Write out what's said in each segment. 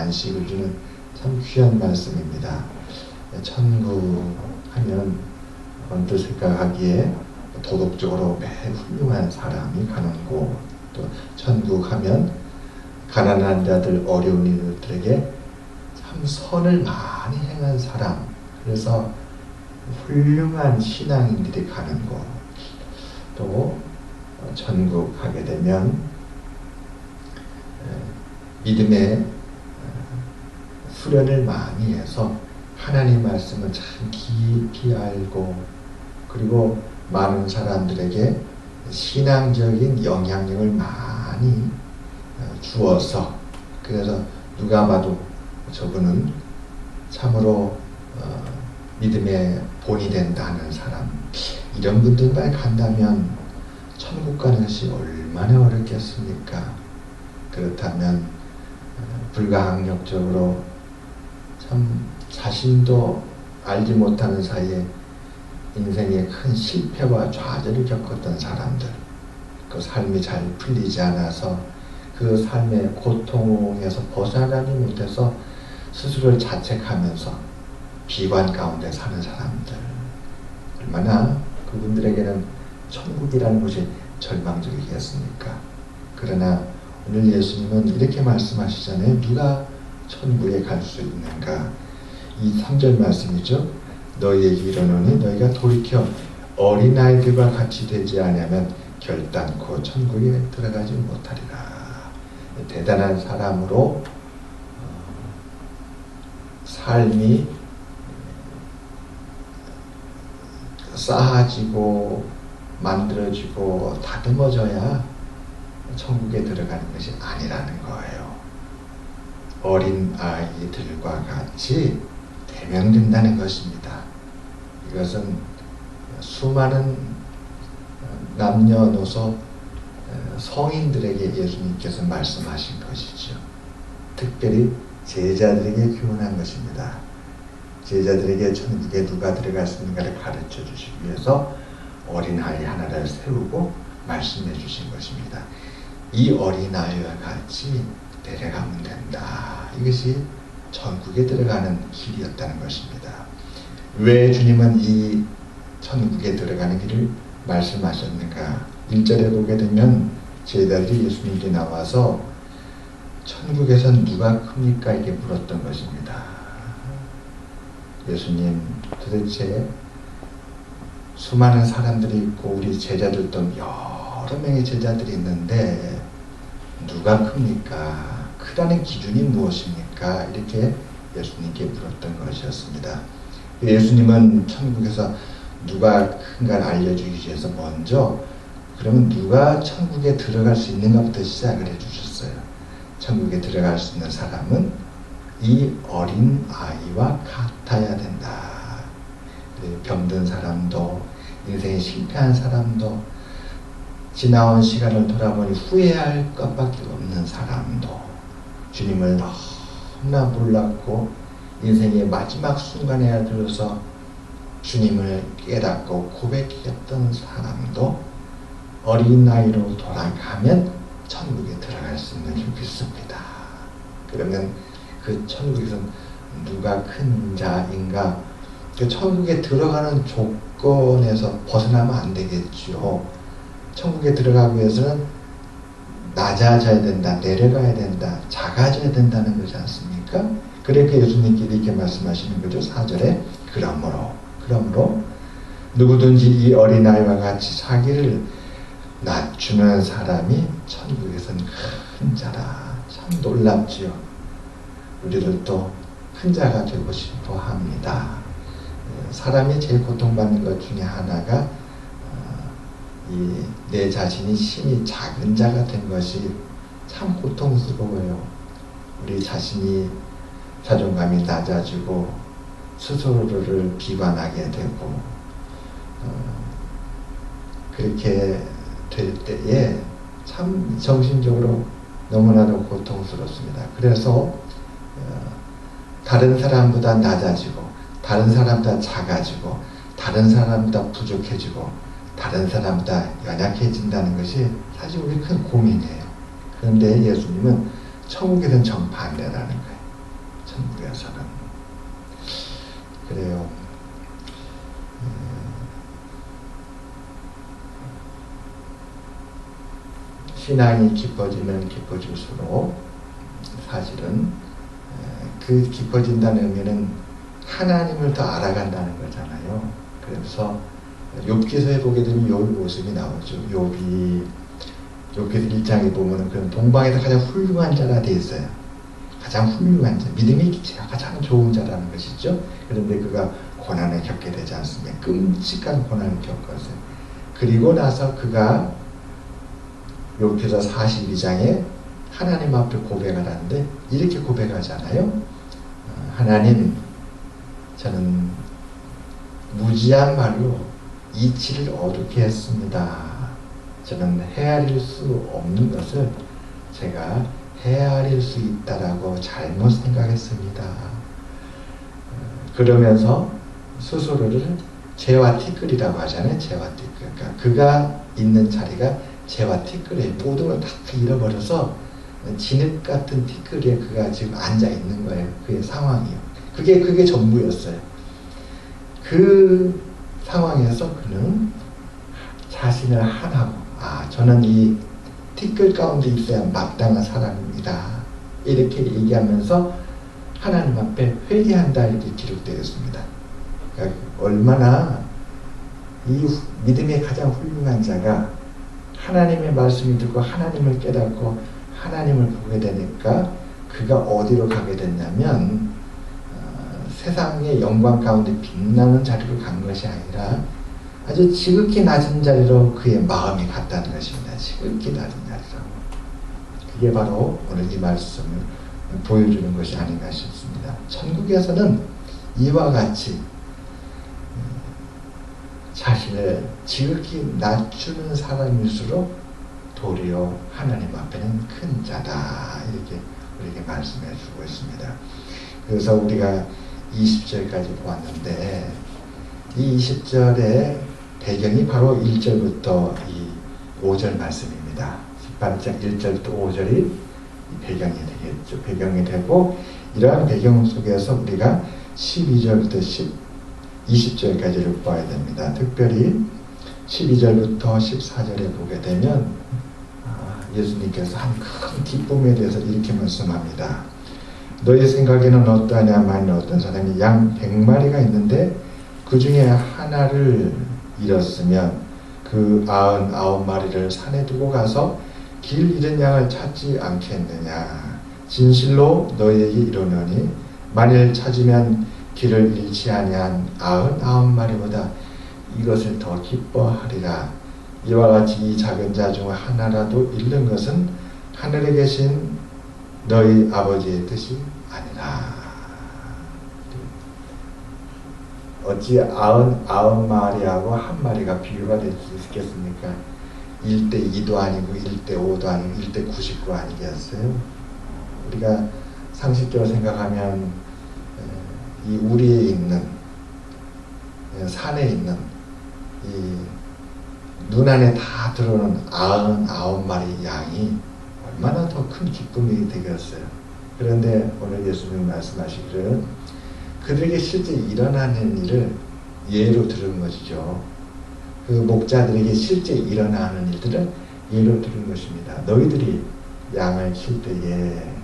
안식을 주는 참 귀한 말씀입니다. 천국 하면 언뜻 생각하기에 도덕적으로 매우 훌륭한 사람이 가는 곳, 또 천국 하면 가난한 자들, 어려운 이들에게 참 선을 많이 행한 사람, 그래서 훌륭한 신앙인들이 가는 곳, 또 천국 가게 되면 믿음의 수련을 많이 해서 하나님 말씀을 참 깊이 알고, 그리고 많은 사람들에게 신앙적인 영향력을 많이 주어서, 그래서 누가 봐도 저분은 참으로 믿음의 본이 된다는 사람, 이런 분들만 간다면 천국 가는 것이 얼마나 어렵겠습니까? 그렇다면 불가항력적으로 참 자신도 알지 못하는 사이에 인생의 큰 실패와 좌절을 겪었던 사람들, 그 삶이 잘 풀리지 않아서 그 삶의 고통에서 벗어나지 못해서 스스로를 자책하면서 비관 가운데 사는 사람들, 얼마나 그분들에게는 천국이라는 곳이 절망적이겠습니까? 그러나 오늘 예수님은 이렇게 말씀하시잖아요. 누가 천국에 갈 수 있는가? 이 3절 말씀이죠. 너희에게 이르노니 너희가 돌이켜 어린아이들과 같이 되지 않으면 결단코 천국에 들어가지 못하리라. 대단한 사람으로 삶이 쌓아지고 만들어지고 다듬어져야 천국에 들어가는 것이 아니라는 거예요. 어린 아이들과 같이 대면된다는 것입니다. 이것은 수많은 남녀노소 성인들에게 예수님께서 말씀하신 것이죠. 특별히 제자들에게 교훈한 것입니다. 제자들에게 천국에 누가 들어갈 수 있는가를 가르쳐 주시기 위해서 어린아이 하나를 세우고 말씀해 주신 것입니다. 이 어린아이와 같이 데려가면 된다. 이것이 천국에 들어가는 길이었다는 것입니다. 왜 주님은 이 천국에 들어가는 길을 말씀하셨는가? 1절에 보게 되면 제자들이 예수님께 나와서 천국에선 누가 큽니까? 이렇게 물었던 것입니다. 예수님, 도대체 수많은 사람들이 있고 우리 제자들도 여러 명의 제자들이 있는데 누가 큽니까? 크다는 기준이 무엇입니까? 이렇게 예수님께 물었던 것이었습니다. 예수님은 천국에서 누가 큰가를 알려주기 위해서 먼저 그러면 누가 천국에 들어갈 수 있는가부터 시작을 해주셨어요. 천국에 들어갈 수 있는 사람은 이 어린 아이와 같아야 된다. 병든 사람도, 인생에 실패한 사람도, 지나온 시간을 돌아보니 후회할 것밖에 없는 사람도, 주님을 너무나 몰랐고 인생의 마지막 순간에 들어서 주님을 깨닫고 고백했던 사람도 어린 나이로 돌아가면 천국에 들어갈 수 있는 줄 믿습니다. 그러면 그 천국에서는 누가 큰 자인가? 그 천국에 들어가는 조건에서 벗어나면 안 되겠죠. 천국에 들어가기 위해서는 낮아져야 된다, 내려가야 된다, 작아져야 된다는 거지 않습니까? 그러니까 예수님께 이렇게 말씀하시는 거죠. 4절에 그러므로 누구든지 이 어린아이와 같이 자기를 낮추는 사람이 천국에서는 큰 자라. 참 놀랍지요. 우리들도 큰 자가 되고 싶어 합니다. 사람이 제일 고통받는 것 중에 하나가 내 자신이 심히 작은 자가 된 것이 참 고통스러워요. 우리 자신이 자존감이 낮아지고 스스로를 비관하게 되고 그렇게 될 때에 참 정신적으로 너무나도 고통스럽습니다. 그래서 다른 사람보다 낮아지고 다른 사람보다 작아지고 다른 사람보다 부족해지고 다른 사람보다 연약해진다는 것이 사실 우리 큰 고민이에요. 그런데 예수님은 천국에는 정반대라는 거예요. 속에서는. 그래요. 신앙이 깊어지면 깊어질수록 사실은 그 깊어진다는 의미는 하나님을 더 알아간다는 거잖아요. 그래서 욥기서에 보게 되면 욥의 모습이 나오죠. 욥이 욥기서 1장에 보면은 그런 동방에서 가장 훌륭한 자라 돼 있어요. 가장 훌륭한 자, 믿음이 가장 좋은 자라는 것이죠. 그런데 그가 고난을 겪게 되지 않습니까? 끔찍한 고난을 겪었어요. 그리고 나서 그가 욥기서 42장에 하나님 앞에 고백을 하는데 이렇게 고백하잖아요. 하나님, 저는 무지한 말로 이치를 어둡게 했습니다. 저는 헤아릴 수 없는 것을 제가 헤아릴 수 있다라고 잘못 생각했습니다. 그러면서 스스로를 재와 티끌이라고 하잖아요. 재와 티끌. 그러니까 그가 있는 자리가 재와 티끌에 모든 걸 다 잃어버려서 진흙 같은 티끌에 그가 지금 앉아 있는 거예요. 그의 상황이요. 그게 전부였어요. 그 상황에서 그는 자신을 하나고, 저는 이 티끌 가운데 있어야 마땅한 사람입니다. 이렇게 얘기하면서 하나님 앞에 회개한다 이렇게 기록되어 있습니다. 그러니까 얼마나 이 믿음의 가장 훌륭한 자가 하나님의 말씀을 듣고 하나님을 깨닫고 하나님을 보게 되니까 그가 어디로 가게 됐냐면 세상의 영광 가운데 빛나는 자리로 간 것이 아니라 아주 지극히 낮은 자리로 그의 마음이 갔다는 것입니다. 지극히 낮은 자리라고. 그게 바로 오늘 이 말씀을 보여주는 것이 아닌가 싶습니다. 천국에서는 이와 같이 자신을 지극히 낮추는 사람일수록 도리어 하나님 앞에는 큰 자다. 이렇게 우리에게 말씀해 주고 있습니다. 그래서 우리가 20절까지 보았는데 이 20절의 배경이 바로 1절부터 이 5절 말씀입니다. 18장 1절부터 5절이 배경이 되겠죠. 배경이 되고 이러한 배경 속에서 우리가 12절부터 20절까지를 봐야 됩니다. 특별히 12절부터 14절에 보게 되면 예수님께서 한 큰 기쁨에 대해서 이렇게 말씀합니다. 너희 생각에는 어떠하냐? 만일 어떤 사람이 양 100마리가 있는데 그 중에 하나를 잃었으면 그 99마리를 산에 두고 가서 길 잃은 양을 찾지 않겠느냐? 진실로 너희에게 이르노니 만일 찾으면 길을 잃지 아니한 99마리보다 이것을 더 기뻐하리라. 이와 같이 이 작은 자 중 하나라도 잃는 것은 하늘에 계신 너희 아버지의 뜻이 아니라. 어찌 99마리하고 한 마리가 비교가 될 수 있겠습니까? 1대 2도 아니고 1대 5도 아니고 1대 99 아니겠어요? 우리가 상식적으로 생각하면 이 우리에 있는 산에 있는 이 눈안에 다 들어오는 99마리 양이 얼마나 더 큰 기쁨이 되겠어요. 그런데 오늘 예수님 말씀하시기를 그들에게 실제 일어나는 일을 예로 들은 것이죠. 그 목자들에게 실제 일어나는 일들을 예로 들은 것입니다. 너희들이 양을 칠 때에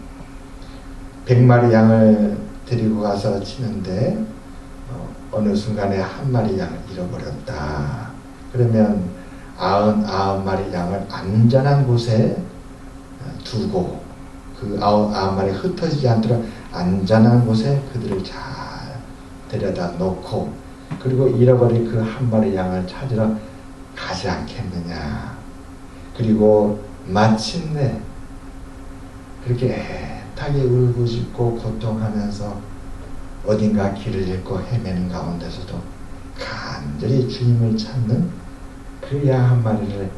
100마리 양을 데리고 가서 치는데 어느 순간에 한 마리 양을 잃어버렸다. 그러면 99마리 양을 안전한 곳에 두고 그 99마리 흩어지지 않도록 안전한 곳에 그들을 잘 데려다 놓고 그리고 잃어버린 그 한 마리 양을 찾으러 가지 않겠느냐. 그리고 마침내 그렇게 애타게 울부짖고 고통하면서 어딘가 길을 잃고 헤매는 가운데서도 간절히 주님을 찾는 그 양 한 마리를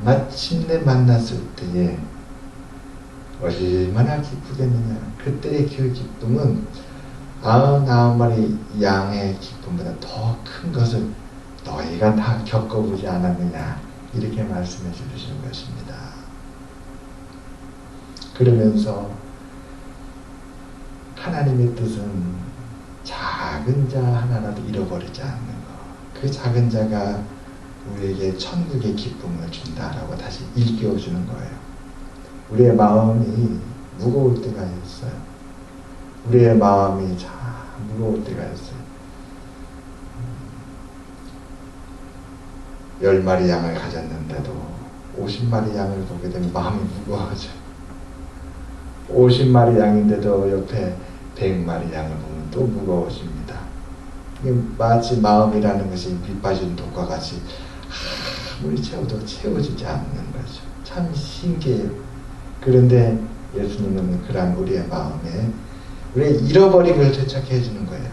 마침내 만났을 때에 얼마나 기쁘겠느냐. 그때의 그 기쁨은 99마리 양의 기쁨보다 더 큰 것을 너희가 다 겪어보지 않았느냐. 이렇게 말씀해 주시는 것입니다. 그러면서 하나님의 뜻은 작은 자 하나라도 잃어버리지 않는 것. 그 작은 자가 우리에게 천국의 기쁨을 준다라고 다시 일깨워주는 거예요. 우리의 마음이 무거울 때가 있어요. 우리의 마음이 참 무거울 때가 있어요. 10마리 양을 가졌는데도 50마리 양을 보게 되면 마음이 무거워져요. 50마리 양인데도 옆에 100마리 양을 보면 또 무거워집니다. 마치 마음이라는 것이 밑빠진 독과 같이 아무리 채워도 채워지지 않는 거죠. 참 신기해요. 그런데 예수님은 그런 우리의 마음에 우리의 잃어버린 걸 되찾게 해주는 거예요.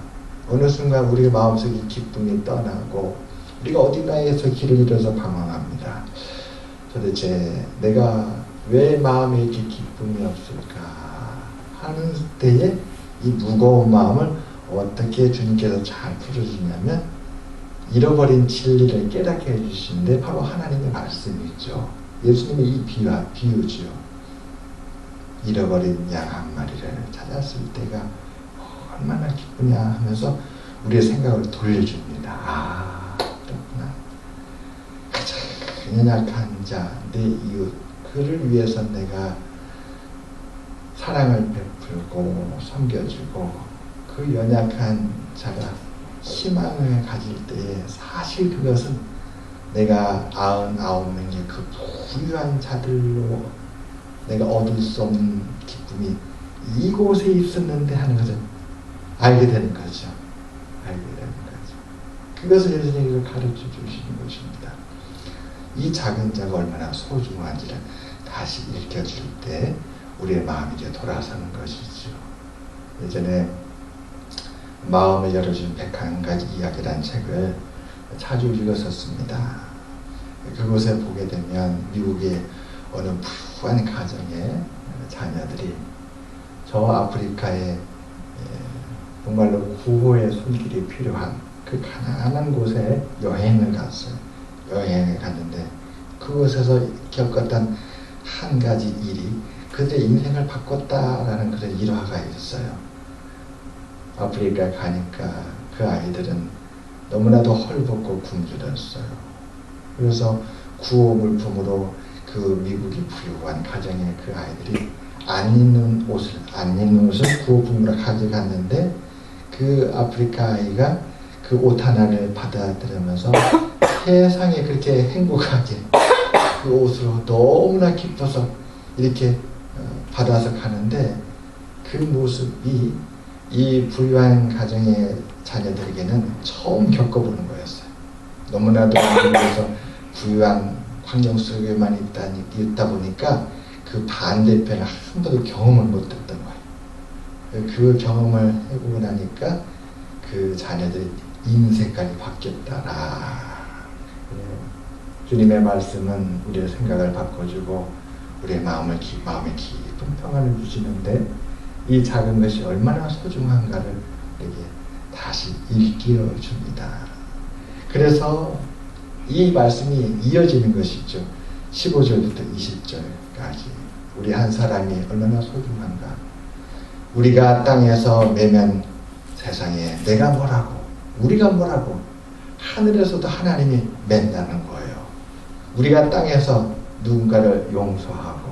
어느 순간 우리의 마음속에 기쁨이 떠나고 우리가 어딘가에서 길을 잃어서 방황합니다. 도대체 내가 왜 마음에 이렇게 기쁨이 없을까 하는 때에 이 무거운 마음을 어떻게 주님께서 잘 풀어주냐면 잃어버린 진리를 깨닫게 해주시는데 바로 하나님의 말씀이죠. 예수님의 이 비유죠. 잃어버린 양 한 마리를 찾았을 때가 얼마나 기쁘냐 하면서 우리의 생각을 돌려줍니다. 아, 그렇구나. 가장 연약한 자, 내 이웃, 그를 위해서 내가 사랑을 베풀고 섬겨주고 그 연약한 자가 희망을 가질 때에 사실 그것은 내가 99명의 그 부유한 자들로 내가 얻을 수 없는 기쁨이 이곳에 있었는데 하는 것을 알게 되는 거죠. 알게 되는 거죠. 그것을 예수님께서 가르쳐 주시는 것입니다. 이 작은 자가 얼마나 소중한지를 다시 읽혀줄 때 우리의 마음이 이제 돌아서는 것이죠. 예전에 마음을 열어준 101가지 이야기라는 책을 자주 읽었었습니다. 그곳에 보게 되면 미국의 어느 부유한 가정의 자녀들이 저 아프리카에 정말로 구호의 손길이 필요한 그 가난한 곳에 여행을 갔어요. 여행을 갔는데 그곳에서 겪었던 한 가지 일이 그들의 인생을 바꿨다라는 그런 일화가 있어요. 아프리카에 가니까 그 아이들은 너무나도 헐벗고 굶주렸어요. 그래서 구호 물품으로 그 미국이 부유한 가정의 그 아이들이 안 입는 옷을 구호품으로 가져갔는데 그 아프리카 아이가 그 옷 하나를 받아들이면서 세상에 그렇게 행복하게 그 옷으로 너무나 기뻐서 이렇게 받아서 가는데 그 모습이 이 부유한 가정의 자녀들에게는 처음 겪어보는 거였어요. 너무나도 미국에서 부유한 환경 속에만 있다 보니까 그 반대편을 한 번도 경험을 못했던 거예요. 그 경험을 해보고 나니까 그 자녀들의 인색깔이 바뀌었다라. 주님의 말씀은 우리의 생각을 바꿔주고 우리의 마음에 깊은 평안을 주시는데 이 작은 것이 얼마나 소중한가를 우리에게 다시 일깨워줍니다. 그래서 이 말씀이 이어지는 것이죠. 15절부터 20절까지 우리 한 사람이 얼마나 소중한가. 우리가 땅에서 매면 세상에 내가 뭐라고 우리가 뭐라고 하늘에서도 하나님이 맨다는 거예요. 우리가 땅에서 누군가를 용서하고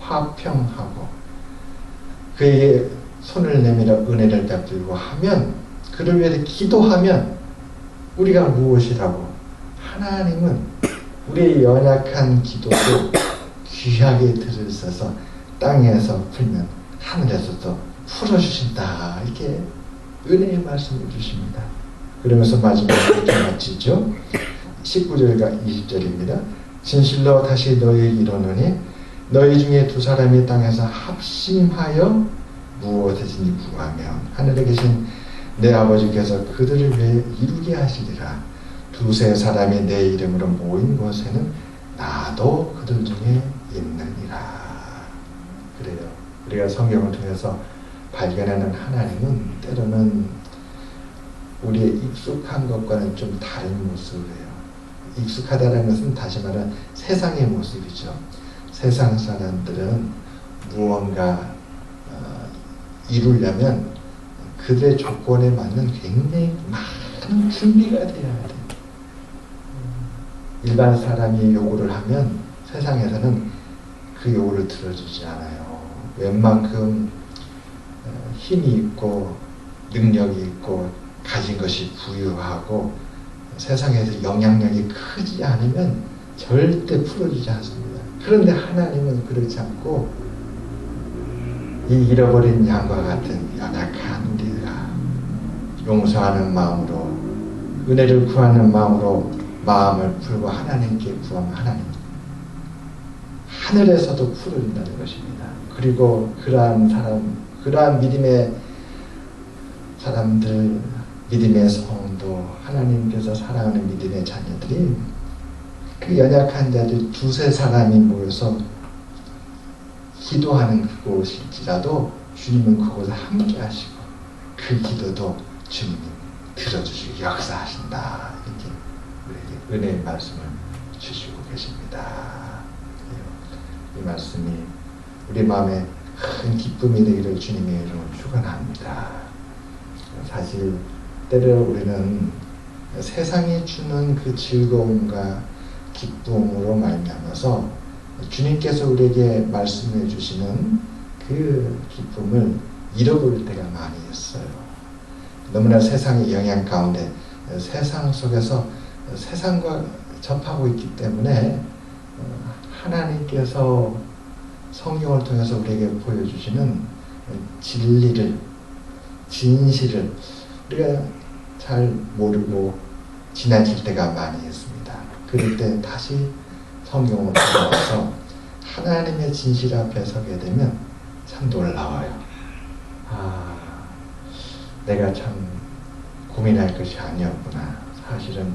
화평하고 그에게 손을 내밀어 은혜를 베풀고 하면 그를 위해서 기도하면 우리가 무엇이라고 하나님은 우리의 연약한 기도도 귀하게 들으셔서 땅에서 풀면 하늘에서도 풀어주신다. 이렇게 은혜의 말씀을 주십니다. 그러면서 마지막에 이렇게 마치죠. 19절과 20절입니다. 진실로 다시 너희에게 이르노니 너희 중에 두 사람이 땅에서 합심하여 무엇이든지 구하면 하늘에 계신 내 아버지께서 그들을 위해 이루게 하시리라. 두세 사람이 내 이름으로 모인 곳에는 나도 그들 중에 있느니라. 그래요. 우리가 성경을 통해서 발견하는 하나님은 때로는 우리의 익숙한 것과는 좀 다른 모습이에요. 익숙하다는 것은 다시 말하면 세상의 모습이죠. 세상 사람들은 무언가 이루려면 그들의 조건에 맞는 굉장히 많은 준비가 돼야 돼. 일반 사람이 요구를 하면 세상에서는 그 요구를 들어주지 않아요. 웬만큼 힘이 있고 능력이 있고 가진 것이 부유하고 세상에서 영향력이 크지 않으면 절대 풀어주지 않습니다. 그런데 하나님은 그렇지 않고 이 잃어버린 양과 같은 연약한 우리가 용서하는 마음으로 은혜를 구하는 마음으로 마음을 풀고 하나님께 구하면 하나님 하늘에서도 풀어준다는 것입니다. 그리고 그러한 믿음의 사람들, 믿음의 성도, 하나님께서 사랑하는 믿음의 자녀들이 그 연약한 자들 두세 사람이 모여서 기도하는 그곳일지라도 주님은 그곳에 함께 하시고 그 기도도 주님이 들어주시고 역사하신다. 이렇게 우리에게 은혜의 말씀을 주시고 계십니다. 이 말씀이 우리 마음에 큰 기쁨이 되기를 주님의 이름으로 축원합니다. 사실 때로 우리는 세상이 주는 그 즐거움과 기쁨으로 말미암아서 주님께서 우리에게 말씀해 주시는 그 기쁨을 잃어버릴 때가 많이 있어요. 너무나 세상의 영향 가운데 세상 속에서 세상과 접하고 있기 때문에 하나님께서 성경을 통해서 우리에게 보여주시는 진리를, 진실을 우리가 잘 모르고 지나칠 때가 많이 있습니다. 그럴 때 다시 성경을 통해서 하나님의 진실 앞에 서게 되면 참 놀라워요. 내가 참 고민할 것이 아니었구나. 사실은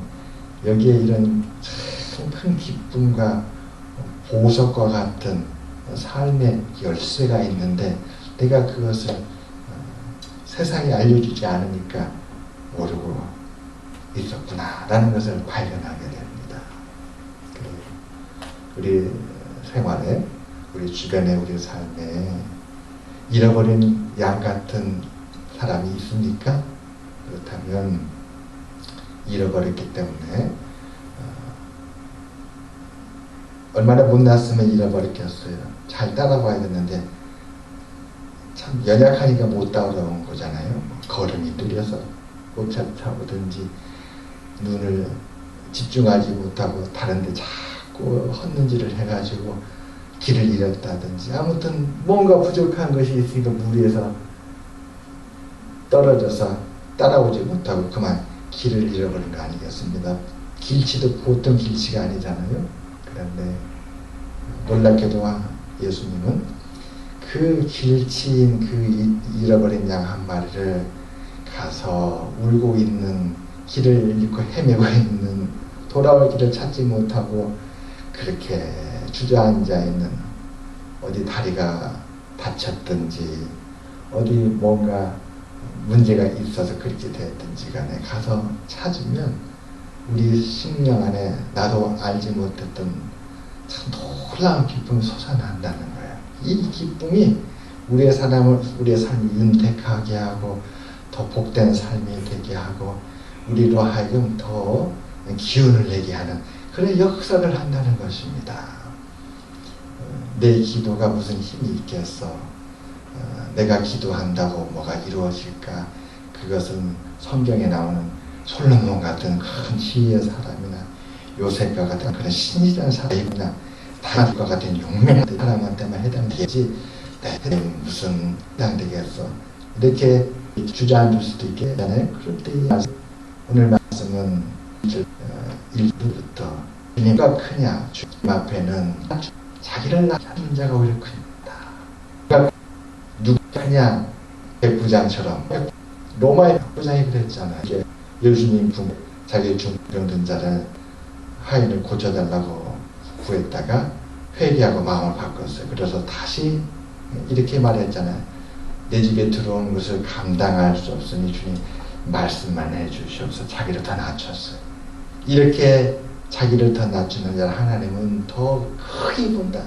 여기에 이런 참 큰 기쁨과 보석과 같은 삶의 열쇠가 있는데 내가 그것을 세상에 알려주지 않으니까 모르고 있었구나 라는 것을 발견하게 됩니다. 우리 생활에, 우리 주변에, 우리 삶에 잃어버린 양 같은 사람이 있습니까? 그렇다면 잃어버렸기 때문에 얼마나 못났으면 잃어버렸겠어요. 잘 따라가야 됐는데 참 연약하니까 못 따라온 거잖아요. 걸음이 느려서 못 찾아오든지 눈을 집중하지 못하고 다른 데 자꾸 헛는지를 해가지고 길을 잃었다든지 아무튼 뭔가 부족한 것이 있으니까 무리해서 떨어져서 따라오지 못하고 그만 길을 잃어버린 거 아니겠습니다. 길치도 보통 길치가 아니잖아요. 그런데 놀랍게도 예수님은 그 길치인 그 잃어버린 양 한 마리를 가서 울고 있는, 길을 잃고 헤매고 있는, 돌아올 길을 찾지 못하고 그렇게 주저앉아 있는, 어디 다리가 다쳤든지 어디 뭔가 문제가 있어서 그렇게 됐든지 간에 가서 찾으면 우리 심령 안에 나도 알지 못했던 참 놀라운 기쁨이 솟아난다는 거예요. 이 기쁨이 우리의 삶을 윤택하게 하고 더 복된 삶이 되게 하고 우리로 하여금 더 기운을 내게 하는 그런 역사를 한다는 것입니다. 내 기도가 무슨 힘이 있겠어? 내가 기도한다고 뭐가 이루어질까? 그것은 성경에 나오는 솔로몬 같은 큰 지혜의 사람이나 요셉과 같은 그런 신실한 사람이나 다윗과 같은 용맹한 사람한테만 해당되지 내가 무슨 해당되겠어? 이렇게 주저앉을 수도 있겠잖아요. 그럴 때 오늘 말씀은 1부부터 주님과 크냐? 주님 앞에는 자기를 낳는 자가 오히려 큽니다. 누가 크냐? 백부장처럼 로마의 백부장이 그랬잖아요. 예수님 자기 중병든 자를 하인을 고쳐달라고 구했다가 회개하고 마음을 바꿨어요. 그래서 다시 이렇게 말했잖아요. 내 집에 들어온 것을 감당할 수 없으니 주님 말씀만 해주시옵소서. 자기를 더 낮췄어요. 이렇게 자기를 더 낮추는 자를 하나님은 더 크게 본다.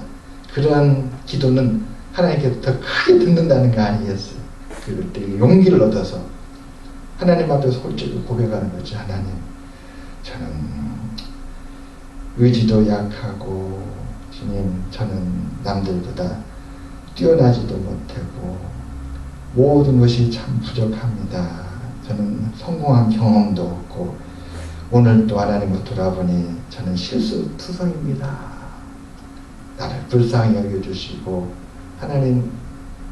그러한 기도는 하나님께서 더 크게 듣는다는 거 아니겠어요? 그때 용기를 얻어서 하나님 앞에 솔직히 고백하는 거죠. 하나님, 저는 의지도 약하고 주님, 저는 남들보다 뛰어나지도 못하고 모든 것이 참 부족합니다. 저는 성공한 경험도 없고 오늘 또 하나님을 돌아보니 저는 실수투성입니다. 나를 불쌍히 여겨주시고 하나님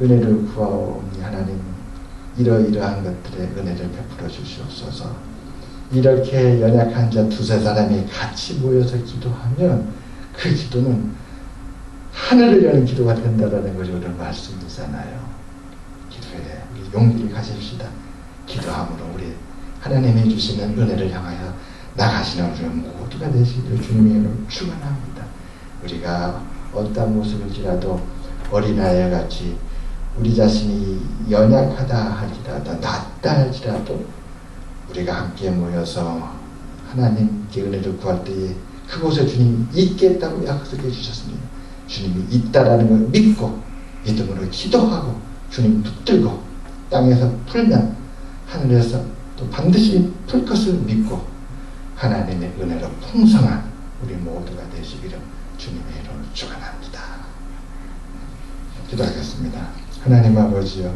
은혜를 구하오니 하나님 이러이러한 것들의 은혜를 베풀어 주시옵소서. 이렇게 연약한 자 두세 사람이 같이 모여서 기도하면 그 기도는 하늘을 여는 기도가 된다는 것이 오늘 말씀이잖아요. 기도에 우리 용기를 가집시다. 기도함으로 우리 하나님이 주시는 은혜를 향하여 나가시는 우리 모두가 되시기를 주님의 이름으로 축원합니다. 우리가 어떤 모습일지라도 어린아이 같이 우리 자신이 연약하다 할지라도 낮다 할지라도 우리가 함께 모여서 하나님께 은혜를 구할 때에 그곳에 주님이 있겠다고 약속해 주셨습니다. 주님이 있다라는 걸 믿고 믿음으로 기도하고 주님 붙들고 땅에서 풀면 하늘에서 또 반드시 풀 것을 믿고 하나님의 은혜로 풍성한 우리 모두가 되시기를 주님의 이름으로 축원합니다. 기도하겠습니다. 하나님 아버지여,